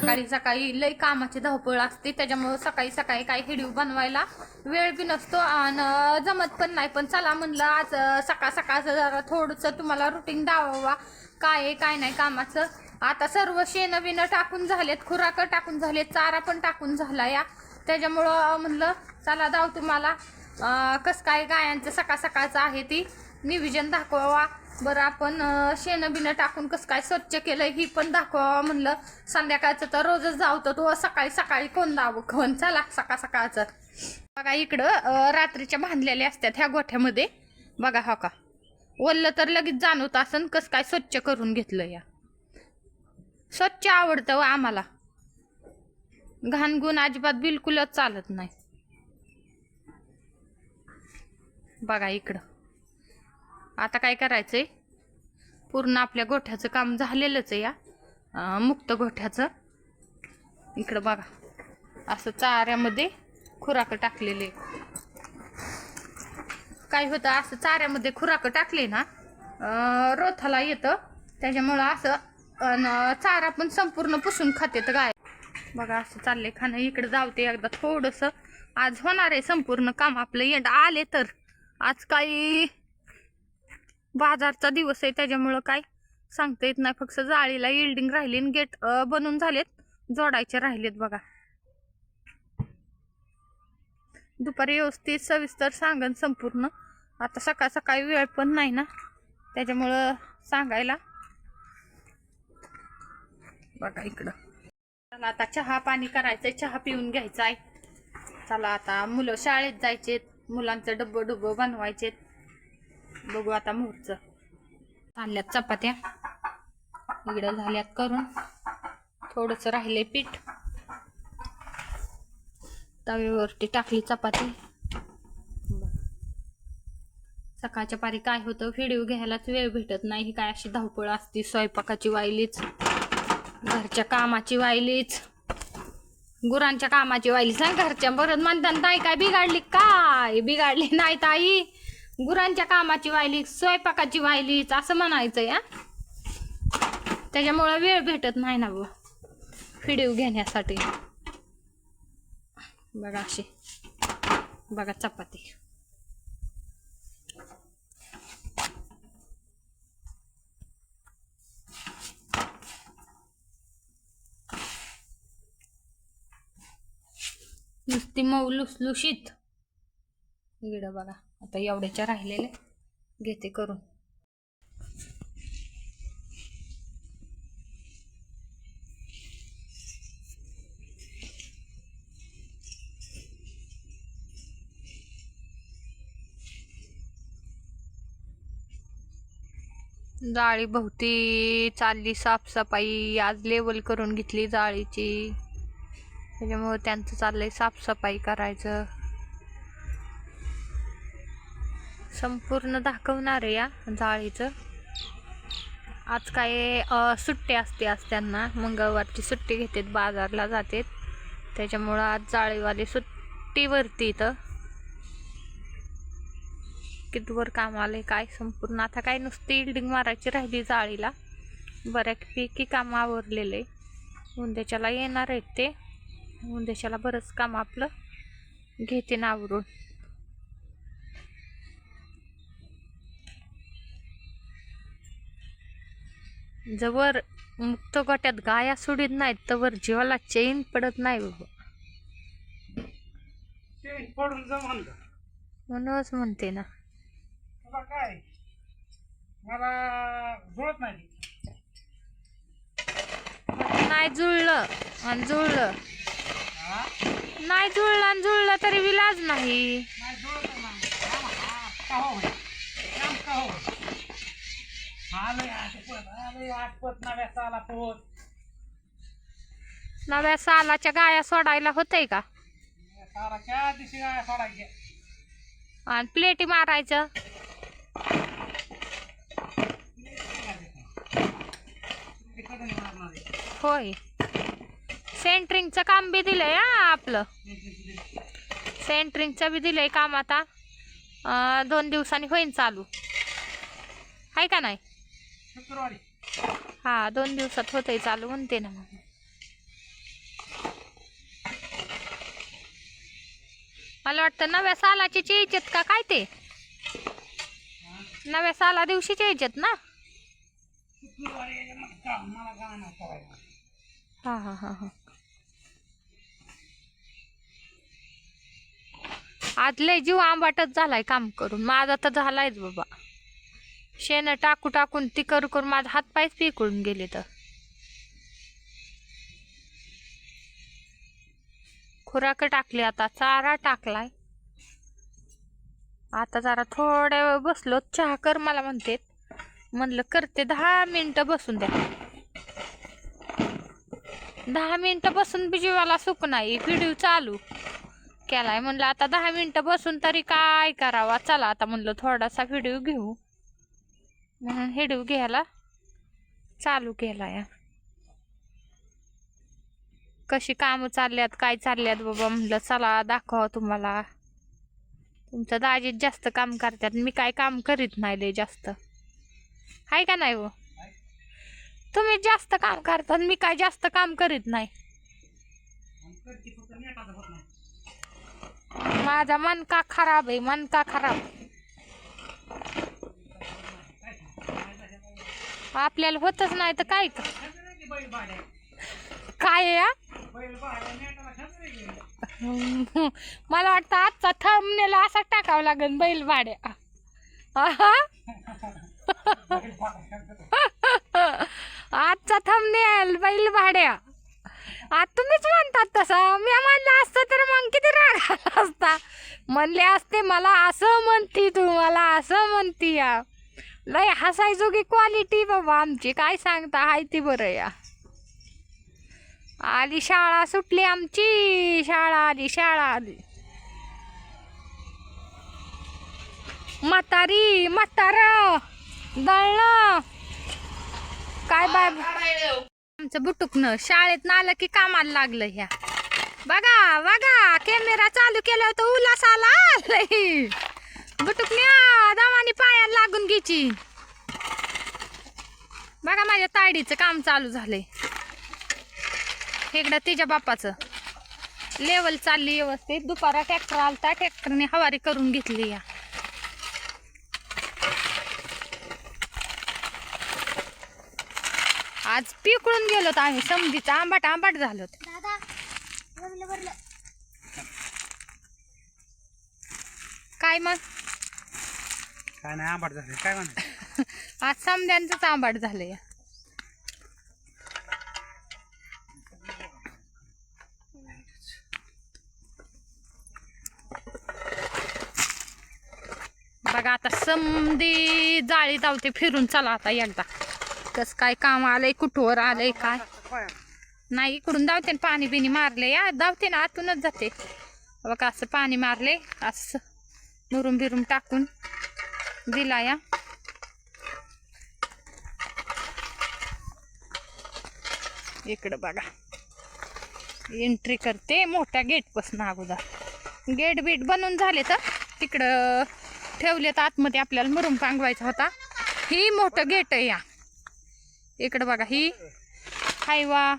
सकाळी सकाळी लई कामाची धावपळ असते, त्याच्यामुळे सकाळी सकाळी काही व्हिडिओ बनवायला वेळ बी नसतो आणि जमत पण नाही. पण चला म्हणलं आज सकाळ सकाळचं जरा थोडंसं तुम्हाला रुटीन दाखवा काय आहे काय नाही कामाचं. आता सर्व शेण बिनं टाकून झालेत, खुराकं टाकून झालेत, चारा पण टाकून झाला या. त्याच्यामुळं म्हणलं चला दाव तुम्हाला कसं काय गायांचं सकाळ सकाळचं आहे ती नियोजन दाखवा. बरं आपण शेण बिनं टाकून कसं काय स्वच्छ केलं ही पण दाखवा म्हणलं. संध्याकाळचं तर रोजच जावतो तो, सकाळी सकाळी कोण दावं कोण. चला सकाळ सकाळचं बघा इकडं रात्रीच्या बांधलेल्या असतात ह्या गोठ्यामध्ये. बघा हो का वल्ल तर लगेच जाणवत असं कसं काय स्वच्छ करून घेतलं या. स्वच्छ आवडतं व आम्हाला, घाणगुण अजिबात बिलकुलच चालत नाही. बघा इकडं आता काय करायचंय, पूर्ण आपल्या गोठ्याचं काम झालेलंच आहे या मुक्त गोठ्याचं. इकडं बघा असं चाऱ्यामध्ये खुराकं टाकलेले. काय होतं असं चाऱ्यामध्ये खुराकं टाकले ना रोथाला येतं, त्याच्यामुळं असं चारा पण संपूर्ण पुसून खाते गाय. बघा असं चाललंय खाणं. इकडे जावते एकदा थोडंसं, आज होणार आहे संपूर्ण काम आपलं. एंड आले तर आज काही बाजारचा दिवस आहे त्याच्यामुळं काय सांगता येत नाही. फक्त जाळीला इल्डिंग राहिली आणि गेट बनवून झालेत, जोडायचे राहिलेत. बघा दुपारी व्यवस्थित सविस्तर सांगन संपूर्ण. आता सकाळ सकाळी वेळ पण नाही ना त्याच्यामुळं सांगायला. बघा इकडं चला आता चहा पाणी करायचंय, चहा पिऊन घ्यायचा आहे. चला आता मुलं शाळेत जायचेत, मुलांचं डब्बं बनवायचेत. बघू आता मुहूर्त. चालल्यात चपात्या इकडं झाल्यात करून, थोडंसं राहिले पीठ. तव्यावरती टाकली चपाती. सकाळच्या पारी काय होतं व्हिडिओ घ्यायलाच वेळ भेटत नाही. ही काय अशी धावपळ असती, स्वयंपाकाची वाईलीच, घरच्या कामाची वाईलीच, गुरांच्या कामाची वाईलीच. घरच्या परत म्हणतात ताई काय बिघाडली, काय बिघाडली नाही ताई, गुरांच्या कामाची वाईली, स्वयंपाकाची वाईलीच असं म्हणायचं या. त्याच्यामुळे वेळ भेटत नाही ना व्हिडिओ घेण्यासाठी. बघा अशी बघा चपाती. नुसती मऊ लुसलुशीत. इकडं बघा आता एवढ्याच्या राहिलेले घेते करून. जाळी भोवती चालली साफसफाई. आज लेवल करून घेतली जाळीची, त्याच्यामुळे त्यांचं चाललंय साफसफाई करायचं. संपूर्ण दाखवणार आहे या जाळीचं. आज काय सुट्टी असते आज त्यांना, मंगळवारची सुट्टी घेतात, बाजारला जातात, त्याच्यामुळं आज जाळीवाले सुट्टीवरती. इथं कितीवर काम आले काय संपूर्ण. आता काय नुसती इल्डिंग मारायची राहिली जाळीला, बऱ्यापैकी काम आवरलेले. उद्याच्याला येणार आहेत ते, उद्याच्याला बरंच काम आपलं घेते ना आवरून. जवळ मुक्त गोट्यात गाया सोडीत नाहीत तवर जीवाला चैन पडत नाही बाबा. म्हणूनच म्हणते ना काय मला जुळत नाही. नाही जुळलं आणि जुळलं नाही, जुळलं आणि जुळलं तरी विलाज नाही. नव्या सालाच्या गाया सोडायला होतंय का? आणि प्लेटी मारायचं. होय सेंटरिंगचं काम बी दिलंय आपलं, सेंटरिंगचं बी दिलंय काम. आता 2 दिवसांनी होईन चालू, आहे का नाही? हा 2 दिवसात होतंय चालू म्हणते ना. मला वाटतं नव्या सालाचे यायचेत का काय ते नव्या साला दिवशीच यायचेत ना. शुक्रवारी यायचं मग काम मला गाणं करायचं. हा हा हा हा. आज लय जीव आंबाटच झालाय काम करून. माझा तर झालायच बाबा. शेण टाकू टाकून ती करू करून माझा हात पायच पिकळून गेले. तर खुराक टाकली, आता चारा टाकलाय. आता जरा थोड्या वेळ बसलो. चहा कर मला म्हणते. म्हणलं करते. 10 मिनिटं बसून द्या. 10 मिनिटं बसून बिजीवाला सुक नाही. व्हिडिओ चालू केलाय. म्हणलं आता 10 मिनिटं बसून तरी काय करावा. चला आता म्हणलं थोडासा व्हिडिओ घेऊ म्हणून व्हिडिओ घ्यायला चालू केलाय. कशी कामं चालल्यात काय चालल्यात बाबा. म्हणलं चला दाखवा तुम्हाला. तुमचं दाजीच जास्त काम करतात. मी काय काम करीत नाही लय जास्त. हाय का नाही हो. तुम्ही जास्त काम करतात. मी काय जास्त काम करीत नाही. माझा मन का खराब आहे. मन का खराब. आपल्याला होतच नाही तर काय काय या. मला वाटतं आजचा थंबनेल असा टाकावा लागेल. बैल भाड्या. आजचा थंबनेल बैल भाड्या. आज तुम्हीच म्हणतात तसं. मी म्हणलं असतं तर मग किती राग आला असता. म्हणले असते मला असं म्हणती तू मला असं म्हणती या. लय हसायचो की क्वालिटी बाबा आमची. काय सांगता हाय ती बरं या. आली शाळा सुटली आमची. शाळा आली शाळा आली. म्हातारी म्हातारा दळणं काय बाय. आमचं बुटुकनं शाळेत आलं की कामाला लागलं. ह्या बघा बघा कॅमेरा चालू केला तर उलास आला. बुटुकन्या दावानी पायाला लागून घ्यायची. बघा माझ्या तायडीचं काम चालू झालंय. इकडं तिच्या बापाचं लेवल चालली व्यवस्थित. दुपारा ट्रॅक्टर आलता. ट्रॅक्टरने हवारी करून घेतली. या आज पिकळून गेलो तर आम्ही. समधीचं आंबाट आंबाट झालो. काय मग काय नाही आंबट झाले काय म्हणा. आज समध्यांचंच आंबाट झालंय. बघा आता समधी जाळी धावते फिरून. चला आता एकदा कस काय काम आलंय कुठवर आलंय काय नाही. इकडून धावते पाणी बिनी मारले. या धावते ना आतूनच जाते. बघा असं पाणी मारले. असं मुरुम बिरुम टाकून दिला. या इकडं बघा एंट्री करते मोठ्या गेट पासून अगोदर. गेट बीट बनवून झाले तर तिकडं ठेवले तर आतमध्ये आपल्याला मुरुम पांगवायचा होता. ही मोठं गेट आहे. या इकडं बघा ही हायवा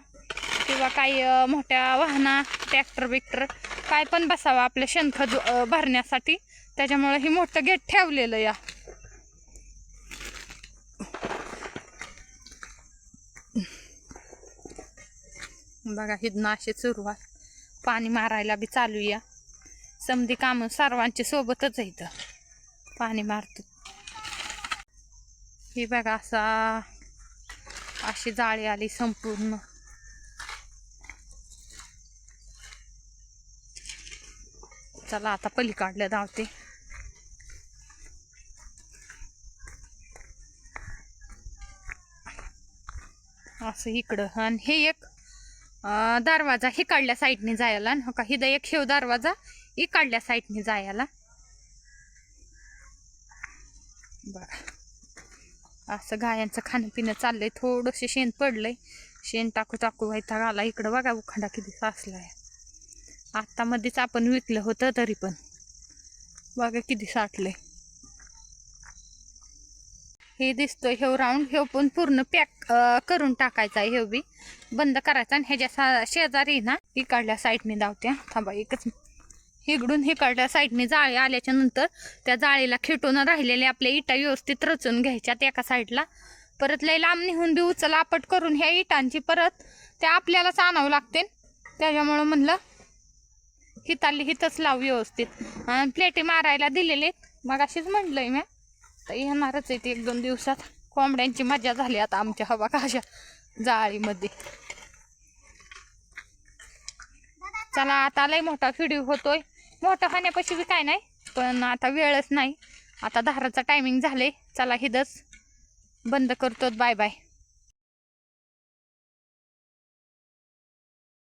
किंवा काही मोठ्या वाहना ट्रॅक्टर बिक्टर काय पण बसावा आपल्या शेणखत भरण्यासाठी. त्याच्यामुळे ही मोठं गेट ठेवलेलं. या बघा हिदनं अशी सुरुवात. पाणी मारायला बी चालू. या समधी काम सर्वांची सोबतच आहे. इथं पाणी मारतो. ही बघा असा अशी जाळी आली संपूर्ण. चला आता पलीकडल्या धावते. असं इकडं. आणि हे एक दरवाजा हिकडल्या साईडने जायला. हो का हिदा एक शेव दरवाजा इकडल्या साईडने जायला. बघा असं गायांचं खाणं पिणं चाललंय. थोडंसं शेण पडलंय. शेण टाकू टाकू व्हायचा घाला. इकडं बघा उखांडा किती साचलाय. आता मध्येच आपण विकलं होतं तरी पण बघा किती साठलंय. हे दिसतोय हे राऊंड. हे पण पूर्ण पॅक करून टाकायचा आहे. हे बी बंद करायचा. आणि ह्याच्या शेजारी ना इकडल्या साईडने धावत्या. थांबा एकच इकडून हिकडल्या साईडने जाळी आल्याच्या नंतर त्या जाळीला खिटून राहिलेल्या आपल्या इटा व्यवस्थित रचून घ्यायच्यात एका साईडला. परत लय लांब निघून बी उचलापट करून ह्या इटांची परत त्या आपल्यालाच आणावं लागते. त्याच्यामुळं म्हणलं हिताली हितच लाव व्यवस्थित. आणि प्लेटी मारायला दिलेले मग अशीच म्हणलंय मी तर येणारच आहे ते 1-2 दिवसात. कोंबड्यांची मजा झाली आता आमच्या हवा कशा जाळीमध्ये. चला आता लय मोठा व्हिडिओ होतोय. मोठा खाण्यापाशी बी काय नाही पण आता वेळच नाही. आता धाराचा टायमिंग झाले. चला हिदच बंद करतो. Bye bye.